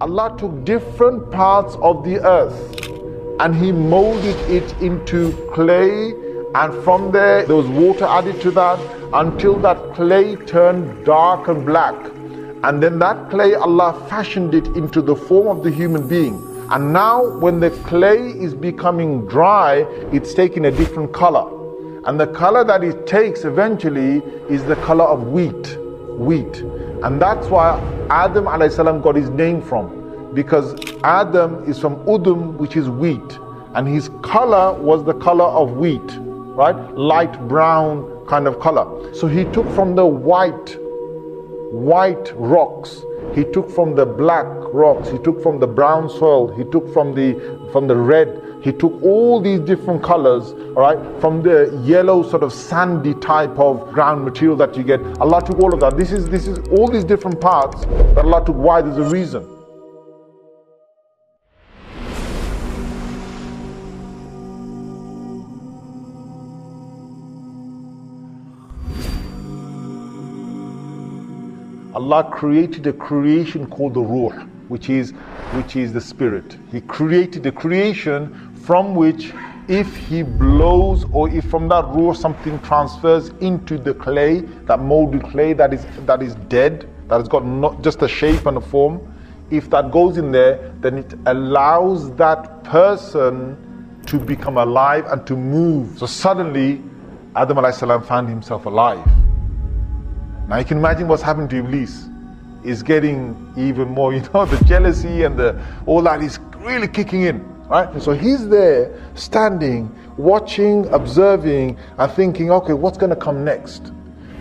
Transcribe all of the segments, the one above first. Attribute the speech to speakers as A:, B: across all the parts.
A: Allah took different parts of the earth and He molded it into clay, and from there was water added to that until that clay turned dark and black. And then that clay, Allah fashioned it into the form of the human being. And now when the clay is becoming dry, it's taking a different color. And the color that it takes eventually is the color of wheat. And that's why Adam A.S. got his name from, because Adam is from Udum, which is wheat, and his color was the color of wheat, right? Light brown kind of color. So he took from the white rocks, he took from the black rocks, he took from the brown soil, he took from the red, he took all these different colors, all right, from the yellow sort of sandy type of ground material that you get. Allah took all of that. This is all these different parts that Allah took. Why? There's a reason. Allah created a creation called the Ruh, which is the spirit. He created a creation from which, if He blows, or if from that Ruh something transfers into the clay, that molded clay that is dead, that has got not just a shape and a form, if that goes in there, then it allows that person to become alive and to move. So suddenly Adam A.S. found himself alive. Now you can imagine what's happened to Iblis. Is getting even more, the jealousy and all that is really kicking in, right? And so he's there, standing, watching, observing, and thinking, okay, what's going to come next?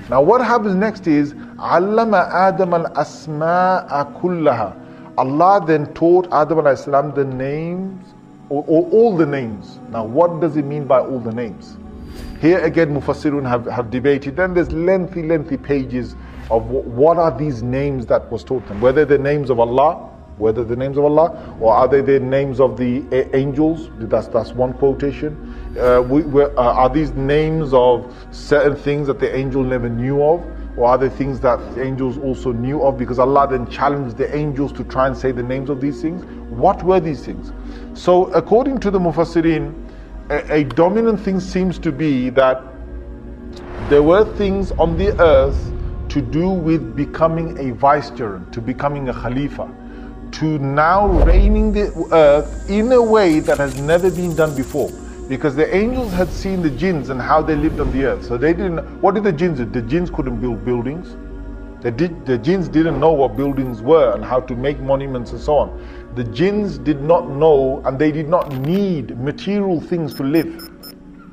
A: Now what happens next is, Allama Adam al-asma'a kullaha. Allah then taught Adam A.S. the names, or all the names. Now what does it mean by all the names? Here again, Mufassirun have debated. Then there's lengthy pages of what are these names that was taught them. Whether they're names of Allah, or are they the names of the angels? That's one quotation. Are these names of certain things that the angel never knew of? Or are they things that the angels also knew of? Because Allah then challenged the angels to try and say the names of these things. What were these things? So according to the Mufassirin, a dominant thing seems to be that there were things on the earth to do with becoming a vicegerent, to becoming a khalifa, to now reigning the earth in a way that has never been done before. Because the angels had seen the jinns and how they lived on the earth. So they didn't, what did the jinns do? The jinns couldn't build buildings. The jinns didn't know what buildings were and how to make monuments and so on. The jinns did not know, and they did not need material things to live.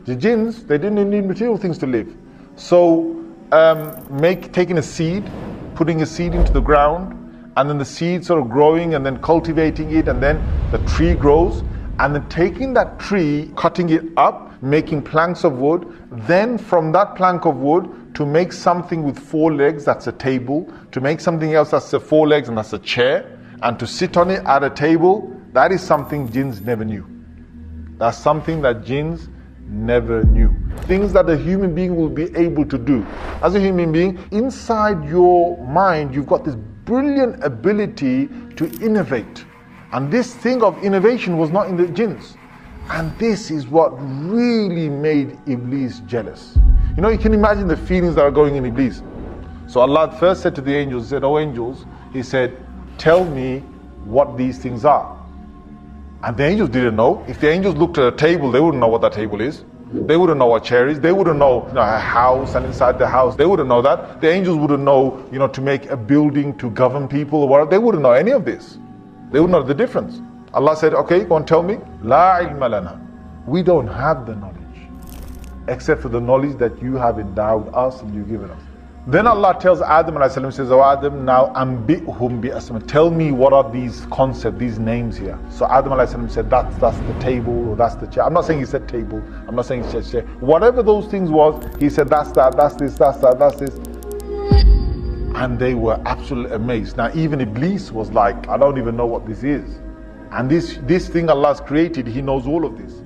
A: The jinns, they didn't need material things to live. So taking a seed, putting a seed into the ground, and then the seed sort of growing and then cultivating it, and then the tree grows, and then taking that tree, cutting it up, making planks of wood, then from that plank of wood to make something with 4 legs, that's a table, to make something else that's 4 legs and that's a chair, and to sit on it at a table, that is something jinns never knew. That's something that jinns never knew. Things that a human being will be able to do. As a human being, inside your mind, you've got this brilliant ability to innovate. And this thing of innovation was not in the jinns. And this is what really made Iblis jealous. You can imagine the feelings that are going in Iblis. So Allah first said to the angels, He said, "Oh angels," He said, "tell me what these things are." And the angels didn't know. If the angels looked at a table, they wouldn't know what that table is. They wouldn't know what chair is. They wouldn't know, a house, and inside the house, they wouldn't know that. The angels wouldn't know, to make a building to govern people or whatever. They wouldn't know any of this. They wouldn't know the difference. Allah said, okay, go and tell me. La ilma lana. We don't have the knowledge, except for the knowledge that you have endowed us and you've given us. Then Allah tells Adam A.S., says, "Oh Adam, now ambihum bi asma." Tell me what are these concepts, these names here. So Adam A.S. said, that's the table, or that's the chair. I'm not saying he said table. I'm not saying he said chair. Whatever those things was, he said that's that, that's this, that's that, that's this. And they were absolutely amazed. Now even Iblis was like, I don't even know what this is. And this thing Allah's created, he knows all of this.